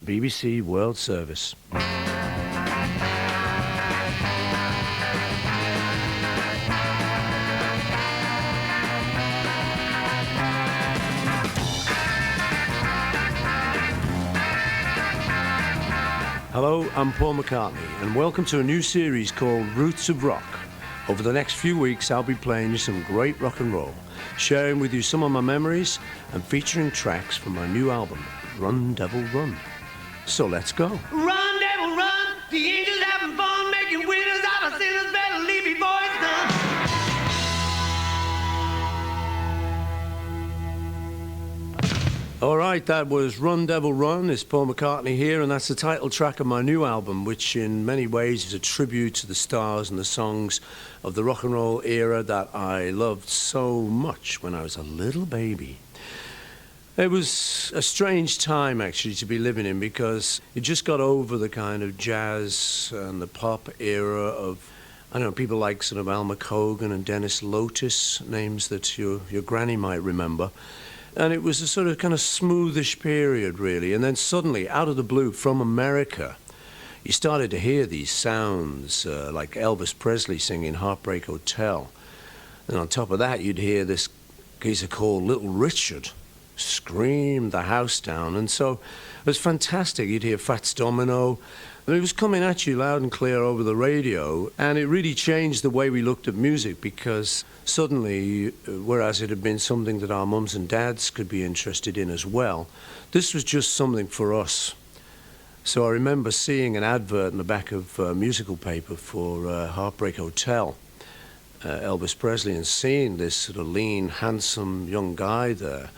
BBC World Service. Hello, I'm Paul McCartney, and welcome to a new series called Roots of Rock. Over the next few weeks, I'll be playing you some great rock and roll, sharing with you some of my memories, and featuring tracks from my new album, Run Devil Run. So let's go. Run, devil, run! The angels having fun, making winners out of sinners. Better leave before it's done. All right, that was Run Devil Run. It's Paul McCartney here, and that's the title track of my new album, which in many ways is a tribute to the stars and the songs of the rock and roll era that I loved so much when I was a little baby. It was a strange time, actually, to be living in, because it just got over the kind of jazz and the pop era of, I don't know, people like sort of Al McCogan and Dennis Lotus, names that your granny might remember. And it was a sort of kind of smoothish period, really. And then suddenly, out of the blue, from America, you started to hear these sounds, like Elvis Presley singing Heartbreak Hotel. And on top of that, you'd hear this geezer called Little Richard scream the house down. And so it was fantastic. You'd hear Fats Domino. And it was coming at you loud and clear over the radio. And it really changed the way we looked at music, because suddenly, whereas it had been something that our mums and dads could be interested in as well, this was just something for us. So I remember seeing an advert in the back of a musical paper for Heartbreak Hotel, Elvis Presley, and seeing this sort of lean, handsome young guy there.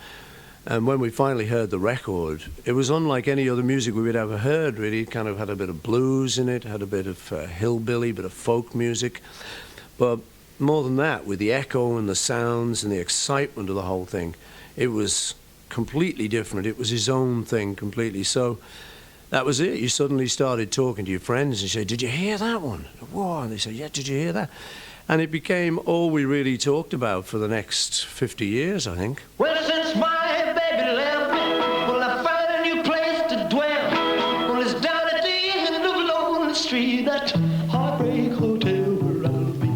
And when we finally heard the record, it was unlike any other music we had ever heard, really. It kind of had a bit of blues in it, had a bit of hillbilly, bit of folk music. But more than that, with the echo and the sounds and the excitement of the whole thing, it was completely different. It was his own thing completely. So that was it. You suddenly started talking to your friends and you said, "Did you hear that one?" "Whoa." And they said, "Yeah, did you hear that?" And it became all we really talked about for the next 50 years, I think. Well, since my baby left, well, I found a new place to dwell. Well, it's down at the end of a lonely street, that Heartbreak Hotel where I'll be.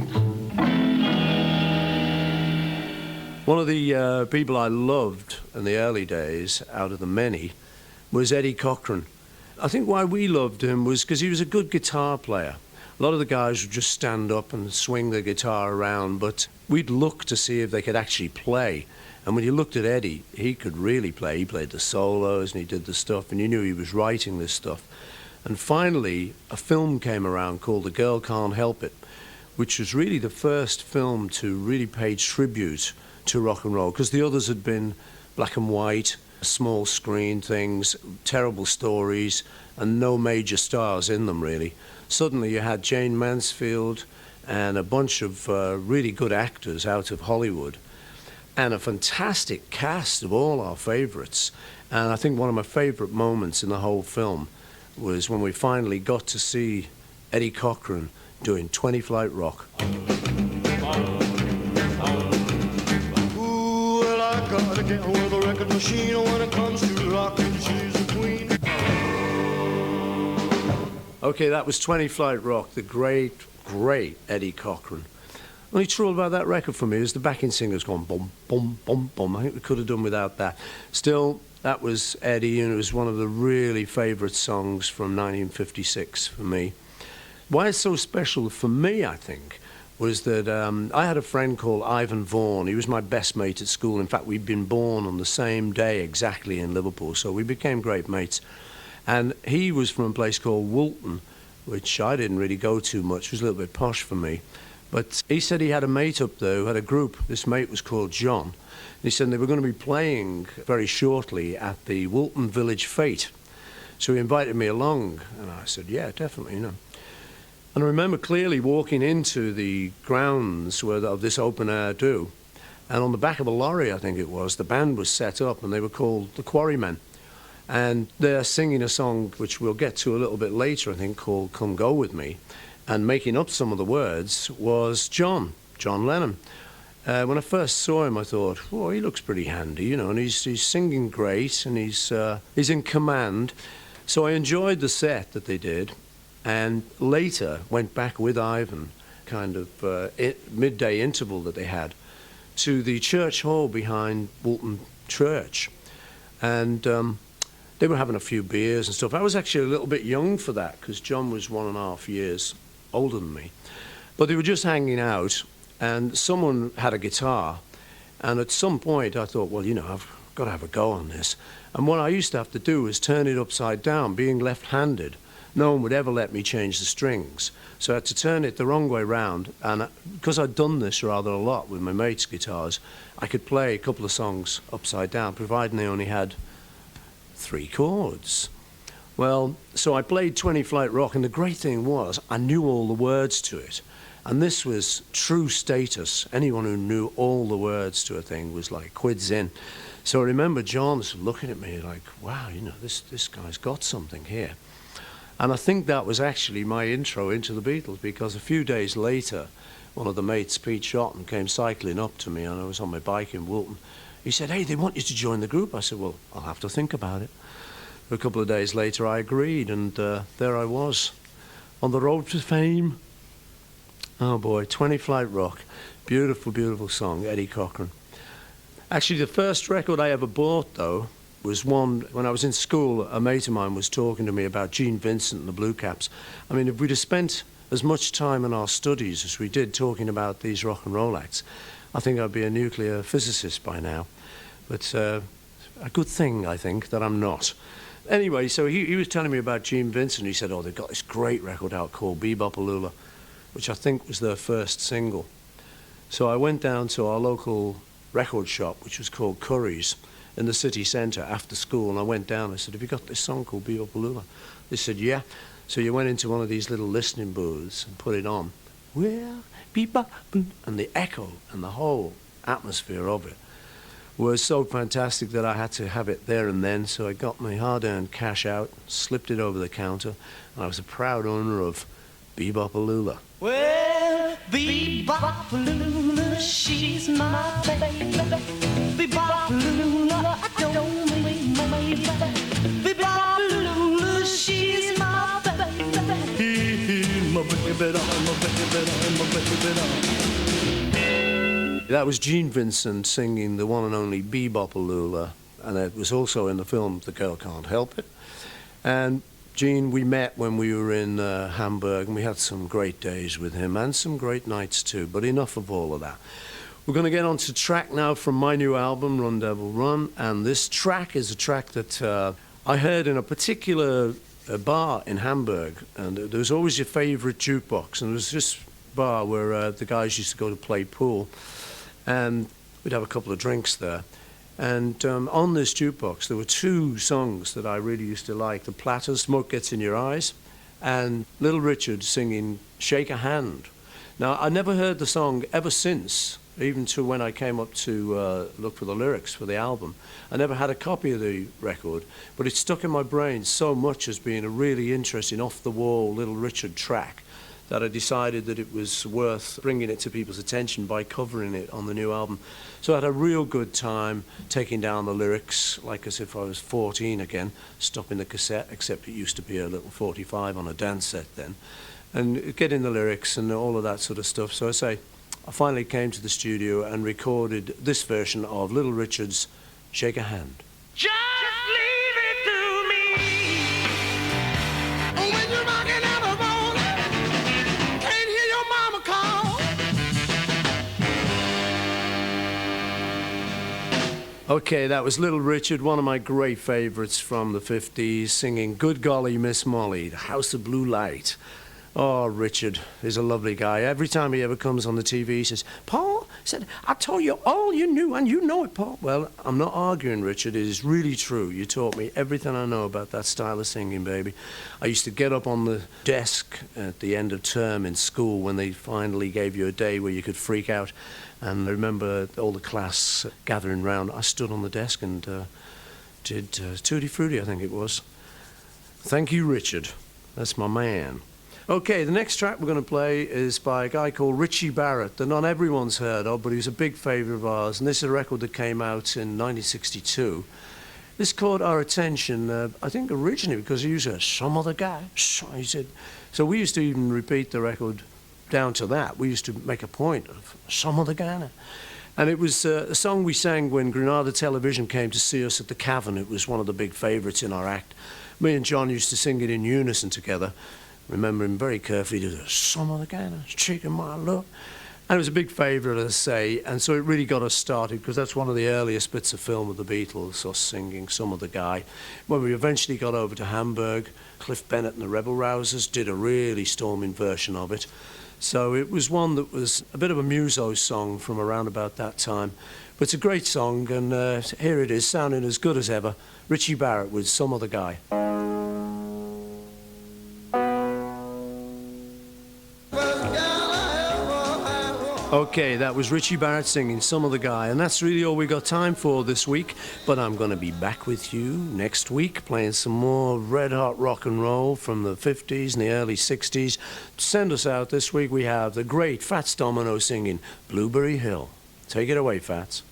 One of the people I loved in the early days, out of the many, was Eddie Cochran. I think why we loved him was because he was a good guitar player. A lot of the guys would just stand up and swing their guitar around, but we'd look to see if they could actually play. And when you looked at Eddie, he could really play. He played the solos and he did the stuff, and you knew he was writing this stuff. And finally, a film came around called The Girl Can't Help It, which was really the first film to really pay tribute to rock and roll, because the others had been black and white, small screen things, terrible stories, and no major stars in them, really. Suddenly you had Jane Mansfield and a bunch of really good actors out of Hollywood, and a fantastic cast of all our favorites. And I think one of my favorite moments in the whole film was when we finally got to see Eddie Cochran doing 20 Flight Rock. Ooh, well, I got a gal with a record machine. When it comes to rockin', she's a queen. Okay, that was 20 Flight Rock, the great, great Eddie Cochran. Only trouble about that record for me is the backing singer's gone bum, bum, bum, bum. I think we could have done without that. Still, that was Eddie, and it was one of the really favourite songs from 1956 for me. Why it's so special for me, I think, was that I had a friend called Ivan Vaughan. He was my best mate at school. In fact, we'd been born on the same day exactly in Liverpool, so we became great mates. And he was from a place called Woolton, which I didn't really go to much. It was a little bit posh for me. But he said he had a mate up there who had a group. This mate was called John. And he said they were going to be playing very shortly at the Woolton Village Fete. So he invited me along, and I said, yeah, definitely, And I remember clearly walking into the grounds of this open-air do, and on the back of a lorry, I think it was, the band was set up, and they were called the Quarrymen. And they're singing a song which we'll get to a little bit later, I think, called Come Go With Me. And making up some of the words was John Lennon. When I first saw him, I thought, he looks pretty handy, and he's singing great, and he's in command. So I enjoyed the set that they did, and later went back with Ivan, kind of midday interval that they had, to the church hall behind Woolton Church. And they were having a few beers and stuff. I was actually a little bit young for that, because John was 1.5 years older than me. But they were just hanging out, and someone had a guitar. And at some point I thought, well, you know, I've got to have a go on this. And what I used to have to do was turn it upside down, being left-handed. No one would ever let me change the strings. So I had to turn it the wrong way round. And because I'd done this rather a lot with my mates' guitars, I could play a couple of songs upside down, providing they only had 3 chords. Well, so I played 20 Flight Rock, and the great thing was I knew all the words to it. And this was true status. Anyone who knew all the words to a thing was like quids in. So I remember John looking at me like, wow, you know, this guy's got something here. And I think that was actually my intro into the Beatles, because a few days later, one of the mates, Pete Shotton, came cycling up to me, and I was on my bike in Woolton. He said, hey, they want you to join the group. I said, well, I'll have to think about it. A couple of days later, I agreed, and there I was, on the road to fame. Oh boy, 20 Flight Rock. Beautiful, beautiful song, Eddie Cochran. Actually, the first record I ever bought, though, was one when I was in school. A mate of mine was talking to me about Gene Vincent and the Blue Caps. I mean, if we'd have spent as much time in our studies as we did talking about these rock and roll acts, I think I'd be a nuclear physicist by now. But a good thing, I think, that I'm not. Anyway, so he was telling me about Gene Vincent. He said, oh, they've got this great record out called Bebop-A-Lula, which I think was their first single. So I went down to our local record shop, which was called Curry's, in the city centre after school, and I went down. I said, have you got this song called Bebop-A-Lula? They said, yeah. So you went into one of these little listening booths and put it on. Well, bebop, and the echo and the whole atmosphere of it was so fantastic that I had to have it there and then. So I got my hard-earned cash out, slipped it over the counter, and I was a proud owner of Bebop-A-Lula. Well, Bebop-A-Lula, she's my baby. Bebop-A-Lula, I don't mean my baby. Bebop-A-Lula, she's my baby. My baby, my baby. That was Gene Vincent singing the one and only Bebop-A-Lula, and it was also in the film The Girl Can't Help It. And Gene, we met when we were in Hamburg, and we had some great days with him and some great nights too, but enough of all of that. We're going to get on to track now from my new album, Run Devil Run, and this track is a track that I heard in a particular bar in Hamburg, and there was always your favourite jukebox, and there was this bar where the guys used to go to play pool, and we'd have a couple of drinks there. And on this jukebox, there were 2 songs that I really used to like. The Platters, Smoke Gets in Your Eyes, and Little Richard singing Shake a Hand. Now, I never heard the song ever since, even to when I came up to look for the lyrics for the album. I never had a copy of the record, but it stuck in my brain so much as being a really interesting, off-the-wall Little Richard track, that I decided that it was worth bringing it to people's attention by covering it on the new album. So I had a real good time taking down the lyrics, like as if I was 14 again, stopping the cassette, except it used to be a little 45 on a dance set then, and getting the lyrics and all of that sort of stuff. So I finally came to the studio and recorded this version of Little Richard's Shake a Hand. Just leave it to me. When you're rocking out the morning, can't hear your mama call. Okay, that was Little Richard, one of my great favourites from the 50s, singing Good Golly Miss Molly, The House of Blue Light. Oh, Richard is a lovely guy. Every time he ever comes on the TV, he says, Paul, said, I told you all you knew, and you know it, Paul. Well, I'm not arguing, Richard. It is really true. You taught me everything I know about that style of singing, baby. I used to get up on the desk at the end of term in school when they finally gave you a day where you could freak out. And I remember all the class gathering round. I stood on the desk and did Tutti Frutti, I think it was. Thank you, Richard. That's my man. Okay, the next track we're going to play is by a guy called Richie Barrett that not everyone's heard of, but he was a big favourite of ours. And this is a record that came out in 1962. This caught our attention, I think originally because he used to some other guy. He said, so we used to even repeat the record down to that. We used to make a point of some other guy. And it was a song we sang when Granada Television came to see us at the Cavern. It was one of the big favourites in our act. Me and John used to sing it in unison together, remembering very carefully to some other guy, cheeking my look. And it was a big favourite, as I say, and so it really got us started, because that's one of the earliest bits of film of the Beatles, us singing Some Other Guy. When we eventually got over to Hamburg, Cliff Bennett and the Rebel Rousers did a really storming version of it. So it was one that was a bit of a muso song from around about that time. But it's a great song, and here it is, sounding as good as ever. Richie Barrett with Some Other Guy. Okay, that was Richie Barrett singing Some Other Guy, and that's really all we got time for this week. But I'm going to be back with you next week playing some more red-hot rock and roll from the 50s and the early 60s. To send us out this week, we have the great Fats Domino singing Blueberry Hill. Take it away, Fats.